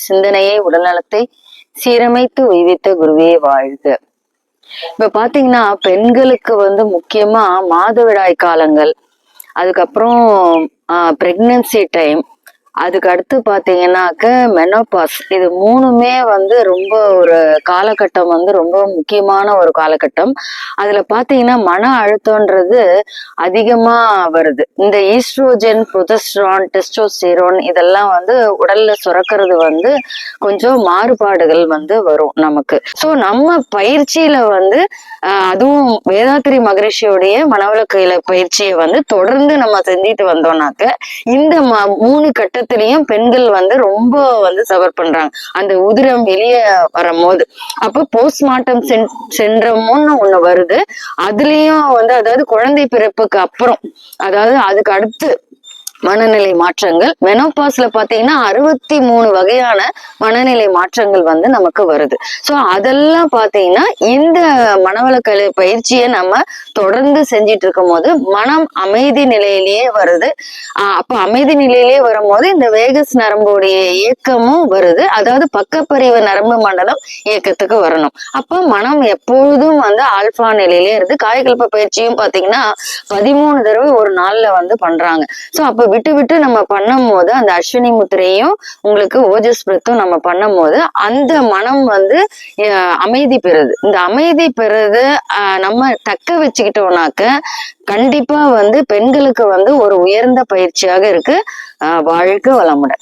சிந்தனையை உடல்நலத்தை சீரமைத்து உய்வித்த குருவே வாழ்க. இப்ப பாத்தீங்கன்னா பெண்களுக்கு முக்கியமா மாதவிடாய் காலங்கள், அதுக்கப்புறம் பிரெக்னன்சி டைம், அதுக்கு அடுத்து பாத்தீங்கன்னாக்க மெனோபாஸ், இது மூணுமே ரொம்ப ஒரு காலகட்டம் ரொம்ப முக்கியமான ஒரு காலகட்டம். அதுல பாத்தீங்கன்னா மன அழுத்தம்ன்றது அதிகமா வருது. இந்த ஈஸ்ட்ரோஜன், புரோஜெஸ்டரான், டெஸ்டோஸ்டிரோன் இதெல்லாம் உடல்ல சுரக்கிறது கொஞ்சம் மாறுபாடுகள் வரும் நமக்கு. சோ நம்ம பயிற்சியில அதுவும் வேதாத்திரி மகரிஷியோடைய மனவள பயிற்சியை தொடர்ந்து நம்ம செஞ்சுட்டு வந்தோம்னாக்க இந்த 3 கட்டத்திலையும் பெண்கள் ரொம்ப சஃபர் பண்றாங்க. அந்த உதிரம் வெளியே வரும்போது அப்ப போஸ்ட்மார்ட்டம் சென்ட்ரம்னு ஒண்ணு வருது. அதுலயும் அதாவது குழந்தை பிறப்புக்கு அப்புறம், அதாவது அதுக்கு அடுத்து மனநிலை மாற்றங்கள். மெனோபாஸ்ல பாத்தீங்கன்னா 63 வகையான மனநிலை மாற்றங்கள் நமக்கு வருது. சோ அதெல்லாம் பாத்தீங்கன்னா இந்த மனவளக்கலை பயிற்சியை நம்ம தொடர்ந்து செஞ்சிட்டு இருக்கும் போது மனம் அமைதி நிலையிலேயே வருது. அப்ப அமைதி நிலையிலேயே வரும்போது இந்த வேகஸ் நரம்புடைய இயக்கமும் வருது. அதாவது பக்கப்பரிவு நரம்பு மண்டலம் இயக்கத்துக்கு வரணும். அப்ப மனம் எப்பொழுதும் ஆல்பா நிலையிலே இருந்து காயகல்ப பயிற்சியும் பாத்தீங்கன்னா 13 தடவை ஒரு நாள்ல பண்றாங்க. சோ அப்ப விட்டு விட்டு நம்ம பண்ணும் போது அந்த அஸ்வினி முத்திரையும் உங்களுக்கு ஓஜஸ் பிரத்தும் நம்ம பண்ணும் போது அந்த மனம் அமைதி பெறுது. இந்த அமைதி பெறுது நம்ம தக்க வச்சுக்கிட்டோம்னாக்க கண்டிப்பா பெண்களுக்கு ஒரு உயர்ந்த பயிற்சியாக இருக்கு. வாழ்க வளமுடன்.